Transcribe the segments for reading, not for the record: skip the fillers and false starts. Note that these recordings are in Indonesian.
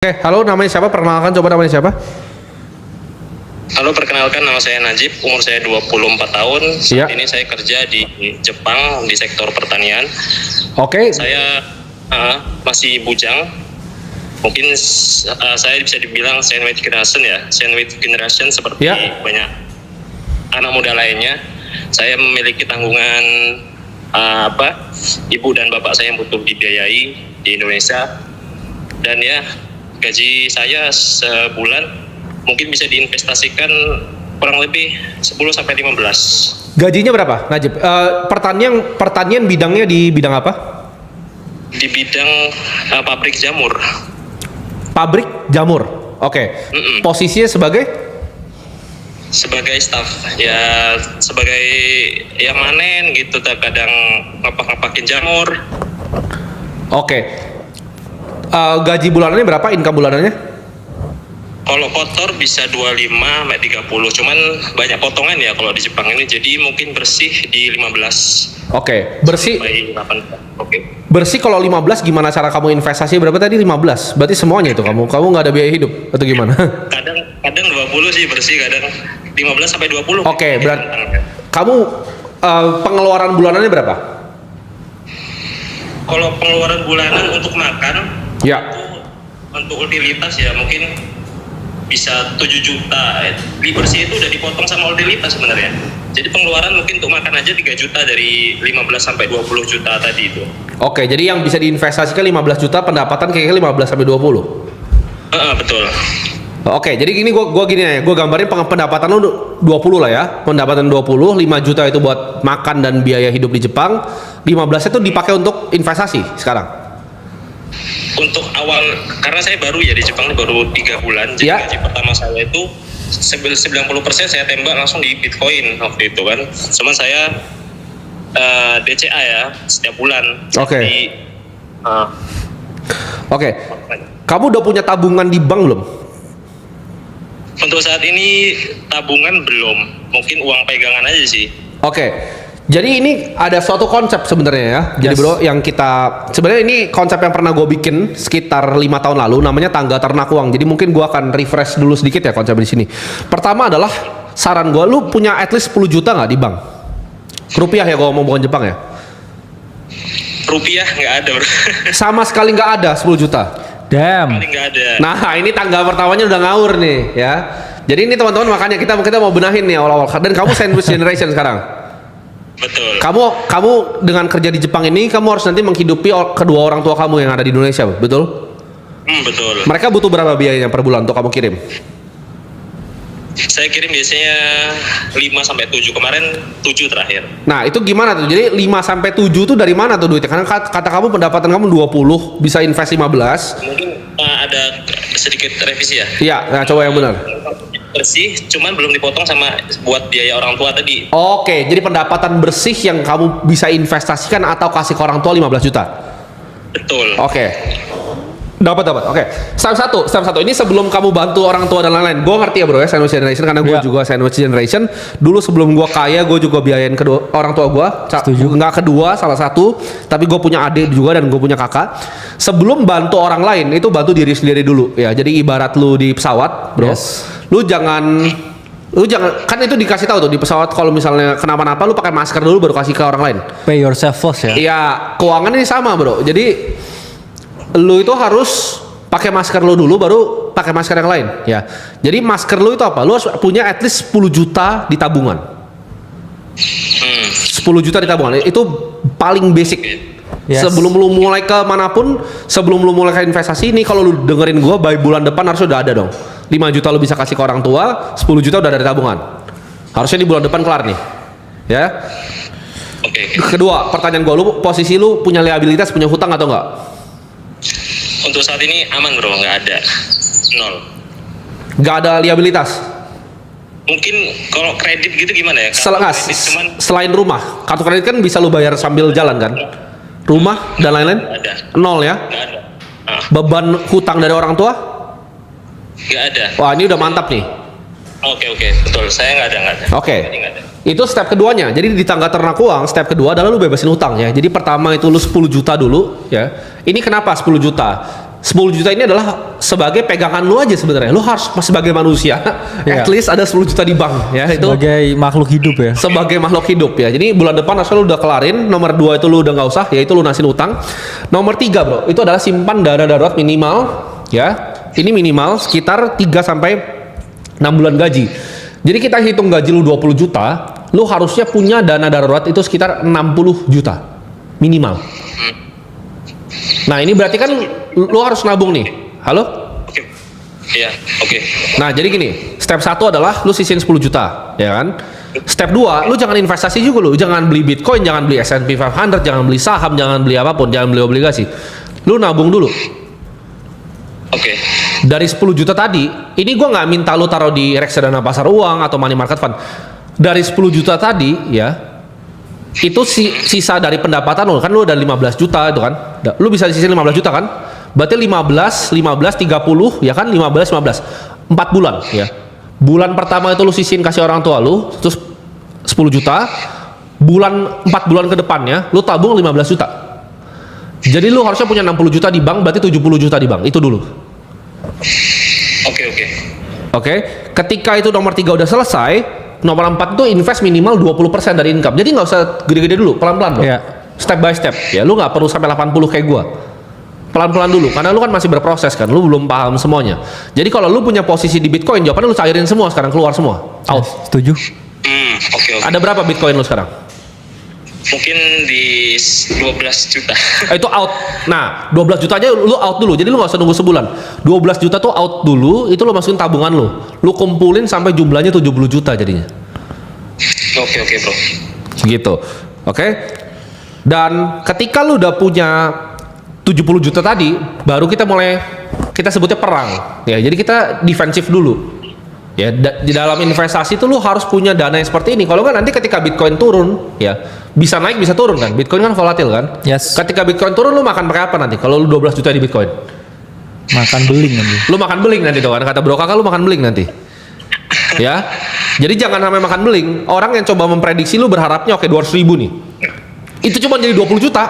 Oke, halo, namanya siapa? Perkenalkan, coba namanya siapa? Halo, perkenalkan, nama saya Najib, umur saya 24 tahun. Saat ini saya kerja di Jepang di sektor pertanian. Oke. Saya masih bujang. Mungkin saya bisa dibilang sandwich generation ya. Sandwich generation seperti banyak anak muda lainnya. Saya memiliki tanggungan ibu dan bapak saya yang butuh dibiayai di Indonesia. Dan ya, gaji saya sebulan mungkin bisa diinvestasikan kurang lebih 10-15. Gajinya berapa, Najib? Pertanian bidangnya di bidang apa? Di bidang pabrik jamur. Pabrik jamur. Oke. Posisinya sebagai? Sebagai staff. Ya, sebagai yang manen gitu, kadang ngepak-ngepakin jamur. Oke. Gaji bulanannya berapa? Income bulanannya? Kalau kotor bisa 25-30, cuman banyak potongan ya kalau di Jepang ini, jadi mungkin bersih di 15. Oke, bersih. Sampai 8. Oke. Bersih kalau 15 gimana cara kamu investasi berapa tadi? 15. Berarti semuanya itu kamu nggak ada biaya hidup atau gimana? Kadang 20 sih bersih, kadang 15-20. Oke, berarti kamu pengeluaran bulanannya berapa? Kalau pengeluaran bulanan untuk makan, ya, untuk utilitas ya mungkin bisa 7 juta. Di bersih itu udah dipotong sama utilitas sebenarnya. Jadi pengeluaran mungkin untuk makan aja 3 juta dari 15-20 juta tadi itu. Oke, jadi yang bisa diinvestasikan 15 juta, pendapatan kayaknya 15-20. Betul. Oke, jadi gini gua gini ya, gua gambarin pendapatan lu 20 lah ya. Pendapatan 20, 5 juta itu buat makan dan biaya hidup di Jepang, 15 itu dipakai untuk investasi sekarang. Untuk awal, karena saya baru ya di Jepang ini baru 3 bulan, jadi gaji pertama saya itu 90% saya tembak langsung di Bitcoin waktu itu kan. Cuman saya DCA ya setiap bulan. Oke. Oke. Kamu udah punya tabungan di bank belum? Untuk saat ini tabungan belum, mungkin uang pegangan aja sih. Oke. Jadi ini ada suatu konsep sebenarnya ya. Jadi bro, yang kita sebenarnya ini konsep yang pernah gue bikin sekitar 5 tahun lalu, namanya tangga ternak uang. Jadi mungkin gue akan refresh dulu sedikit ya konsep di sini. Pertama adalah saran gue, lu punya at least 10 juta nggak di bank? Rupiah ya, gue ngomong bukan Jepang ya. Rupiah nggak ada bro. Sama sekali nggak ada 10 juta. Damn. Nggak ada. Nah ini tangga pertamanya udah ngawur nih ya. Jadi ini teman-teman makanya kita mau benahin nih awal-awal. Dan kamu sandwich generation sekarang. Betul. Kamu dengan kerja di Jepang ini, kamu harus nanti menghidupi kedua orang tua kamu yang ada di Indonesia, betul? Betul. Mereka butuh berapa biayanya per bulan untuk kamu kirim? Saya kirim biasanya 5-7, kemarin 7 terakhir. Nah itu gimana tuh? Jadi 5-7 tuh dari mana tuh duitnya? Karena kata kamu pendapatan kamu 20, bisa invest 15. Mungkin ada sedikit revisi ya? Iya, nah coba yang benar. Bersih, cuman belum dipotong sama buat biaya orang tua tadi. Oke, jadi pendapatan bersih yang kamu bisa investasikan atau kasih ke orang tua 15 juta? Betul. Oke. Dapat. Oke. Step satu. Ini sebelum kamu bantu orang tua dan lain-lain. Gue ngerti ya bro ya, sandwich generation, karena gue juga sandwich generation. Dulu sebelum gue kaya, gue juga biayain kedua orang tua gue. Nggak kedua, salah satu. Tapi gue punya adik juga dan gue punya kakak. Sebelum bantu orang lain, itu bantu diri sendiri dulu ya. Jadi ibarat lu di pesawat, bro. Lu jangan kan itu dikasih tahu tuh di pesawat, kalau misalnya kenapa-napa lu pakai masker dulu baru kasih ke orang lain. Pay yourself first ya. Iya, keuangan ini sama bro. Jadi lu itu harus pakai masker lu dulu baru pakai masker yang lain ya. Jadi masker lu itu apa? Lu harus punya at least 10 juta di tabungan. 10 juta di tabungan itu paling basic. Sebelum lu mulai ke manapun, sebelum lu mulai ke investasi ini, kalau lu dengerin gua, by bulan depan harus udah ada dong. 5 juta lu bisa kasih ke orang tua, 10 juta udah dari tabungan. Harusnya di bulan depan kelar nih. Ya. Oke. Kedua, pertanyaan gua, lu posisi lu punya liabilitas, punya hutang atau enggak? Untuk saat ini aman bro, nggak ada. 0. Nggak ada liabilitas? Mungkin kalau kredit gitu gimana ya? Selain rumah, kartu kredit kan bisa lu bayar sambil jalan kan? Rumah dan lain-lain? Ada. 0 ya? Nggak ada. Beban hutang dari orang tua? Nggak ada. Wah ini udah mantap nih. Oke, betul. Saya nggak ada. Oke. Itu step keduanya. Jadi di tangga ternak uang, step kedua adalah lu bebasin hutang ya. Jadi pertama itu lu 10 juta dulu ya. Ini kenapa 10 juta? 10 juta ini adalah sebagai pegangan lu aja sebenarnya. Lu harus sebagai manusia Iya. at least ada 10 juta di bank ya. Itu Sebagai makhluk hidup ya. sebagai makhluk hidup ya. Jadi bulan depan asal lu udah kelarin. Nomor 2 itu lu udah nggak usah, yaitu lunasin utang. Nomor 3 bro, itu adalah simpan dana darurat minimal ya. Ini minimal sekitar 3 sampai 6 bulan gaji. Jadi kita hitung gaji lu 20 juta, lu harusnya punya dana darurat itu sekitar 60 juta minimal. Nah ini berarti kan lu harus nabung nih. Halo? Oke. Iya, oke. Nah jadi gini, step 1 adalah lu sisihin 10 juta, ya kan? Step 2, lu jangan investasi juga lu, jangan beli Bitcoin, jangan beli S&P 500, jangan beli saham, jangan beli apapun, jangan beli obligasi. Lu nabung dulu. Oke. Dari 10 juta tadi, ini gua nggak minta lu taruh di reksadana pasar uang atau money market fund. Dari 10 juta tadi, ya, itu sisa dari pendapatan lu, kan lu udah 15 juta itu kan. Lu bisa sisihin 15 juta kan? Berarti 15, 30, ya kan? 15, 4 bulan, ya. Bulan pertama itu lu sisihin kasih orang tua lu, terus 10 juta. 4 bulan ke depannya, lu tabung 15 juta. Jadi lu harusnya punya 60 juta di bank, berarti 70 juta di bank. Itu dulu. Oke. Oke, ketika itu nomor 3 udah selesai, nomor 4 itu invest minimal 20% dari income. Jadi nggak usah gede-gede dulu, pelan-pelan bro. Iya. Step by step. Ya, lu nggak perlu sampai 80 kayak gua. Pelan-pelan dulu, karena lu kan masih berproses kan, lu belum paham semuanya. Jadi kalau lu punya posisi di Bitcoin, jawabannya lu cairin semua sekarang, keluar semua. Out. Setuju. Oke. Ada berapa Bitcoin lu sekarang? Mungkin di 12 juta. Itu out. Nah, 12 juta aja lu out dulu. Jadi lu nggak usah nunggu sebulan. 12 juta tuh out dulu, itu lu masukin tabungan lu. Lu kumpulin sampai jumlahnya 70 juta jadinya. Oke, bro. Gitu. Oke. Dan ketika lu udah punya 70 juta tadi, baru kita sebutnya perang. Ya, jadi kita defensif dulu. Ya, di dalam investasi itu lu harus punya dana yang seperti ini. Kalau nggak nanti ketika Bitcoin turun, ya bisa naik bisa turun kan. Bitcoin kan volatil kan. Yes. Ketika Bitcoin turun lu makan pakai apa nanti? Kalau lu 12 juta di Bitcoin, Makan beling nanti. lu makan beling nanti tuh kan. Kata Bro Kakak lu makan beling nanti. Ya. Jadi jangan sampai makan beling. Orang yang coba memprediksi lu berharapnya oke 200.000 nih. Itu cuma jadi 20 juta.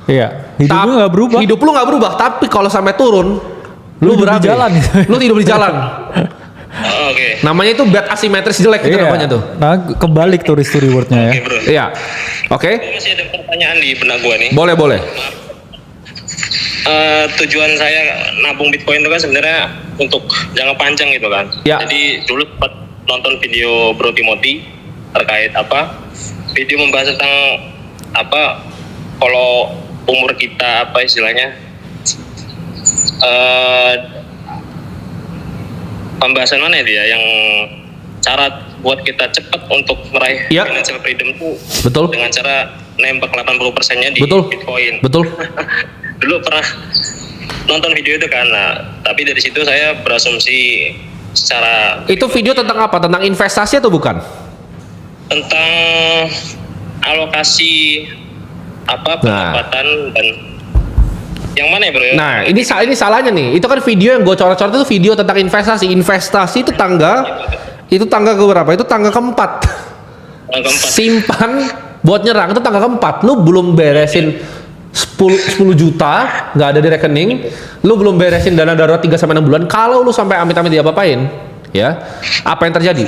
Iya. Hidup lu nggak berubah. Hidup lu nggak berubah, tapi kalau sampai turun, lu hidup di berabe. jalan. Lu hidup di jalan. Oke. Namanya itu bad asimetris jelek itu Iya. namanya tuh. Nah, kebalik tuh risk to rewardnya ya. Oke, bro. Iya. Oke. Masih ada pertanyaan di benak gua nih. Boleh. Tujuan saya nabung Bitcoin itu kan sebenarnya untuk jangka panjang gitu kan. Ya. Jadi dulu sempat nonton video Bro Timothy terkait video membahas tentang kalau umur kita istilahnya pembahasan mana ya dia yang cara buat kita cepat untuk meraih Ya. financial freedom itu Betul. dengan cara nembak 80%-nya di Betul. Bitcoin. Betul. Dulu pernah nonton video itu kan, tapi dari situ saya berasumsi secara Itu video tentang apa? Tentang investasi atau bukan? tentang alokasi pendapatan dan yang mana ya bro ya? Nah, ini salahnya nih. Itu kan video yang gue coret-coret itu video tentang investasi. Investasi itu tangga ke berapa? Itu tangga keempat. Yang keempat. Simpan buat nyerang itu tangga keempat. Lu belum beresin 10 juta nggak ada di rekening, lu belum beresin dana darurat 3 sampai 6 bulan. Kalau lu sampai amit-amit diapa-apain, ya, apa yang terjadi?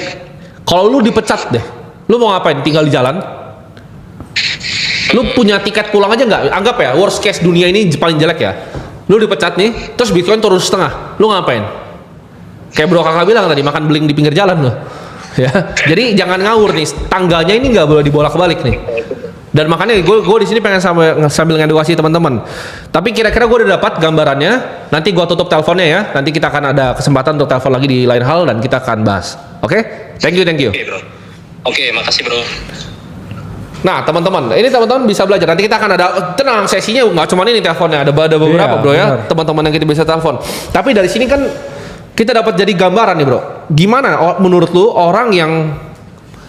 Kalau lu dipecat deh, lu mau ngapain? Tinggal di jalan? Lu punya tiket pulang aja nggak? Anggap ya, worst case dunia ini paling jelek ya. Lu dipecat nih, terus Bitcoin turun setengah, lu ngapain? Kayak Bro Kakak bilang tadi, makan beling di pinggir jalan lo. Ya, jadi jangan ngawur nih. Tangganya ini nggak boleh dibolak-balik nih. Dan makanya gue di sini pengen sambil ngedukasi teman-teman. Tapi kira-kira gue udah dapat gambarannya. Nanti gue tutup teleponnya ya. Nanti kita akan ada kesempatan untuk telepon lagi di lain hal dan kita akan bahas. Oke? Thank you. Oke bro. Oke, makasih bro. Nah teman-teman, ini teman-teman bisa belajar. Nanti kita akan ada tenang sesinya nggak cuma ini teleponnya. Ada beberapa Iya, bro ya. benar. Teman-teman yang kita bisa telepon. Tapi dari sini kan kita dapat jadi gambaran nih bro. Gimana menurut lu orang yang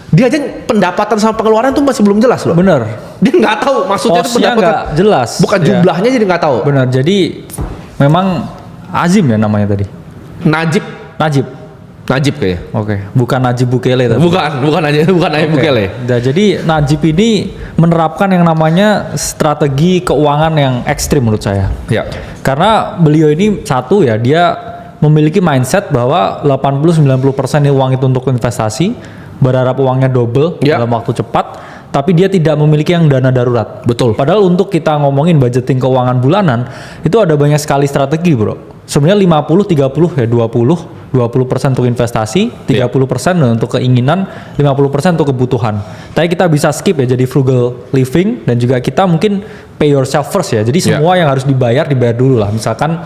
dia aja pendapatan sama pengeluaran tuh masih belum jelas loh. Bener. Dia nggak tahu maksudnya itu Cost-nya pendapatan nggak jelas. bukan Ya. jumlahnya jadi nggak tahu. Bener. Jadi memang Azim ya namanya tadi. Najib. Najib kayaknya. Oke, bukan Najib Bukele tapi. Bukan Najib Oke. Bukele. Nah, jadi Najib ini menerapkan yang namanya strategi keuangan yang ekstrim menurut saya. Ya. Karena beliau ini satu ya, dia memiliki mindset bahwa 80-90% uang itu untuk investasi, berharap uangnya double Ya. dalam waktu cepat, tapi dia tidak memiliki yang dana darurat. Betul. Padahal untuk kita ngomongin budgeting keuangan bulanan, itu ada banyak sekali strategi, bro. Sebenarnya 50-30 ya, 20% untuk investasi, 30% untuk keinginan, 50% untuk kebutuhan. Tapi kita bisa skip ya, jadi frugal living, dan juga kita mungkin pay yourself first ya. Jadi semua yang harus dibayar dulu lah. Misalkan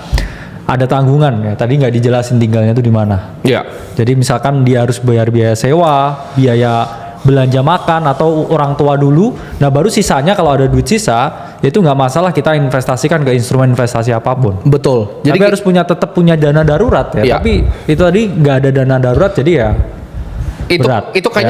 ada tanggungan ya, tadi nggak dijelasin tinggalnya itu di mana. Ya. Jadi misalkan dia harus bayar biaya sewa, biaya belanja makan atau orang tua dulu. Nah baru sisanya kalau ada duit sisa, itu nggak masalah kita investasikan ke instrumen investasi apapun. Betul. Jadi harus tetap punya dana darurat ya. Iya. Tapi itu tadi nggak ada dana darurat, jadi ya itu berat. kayaknya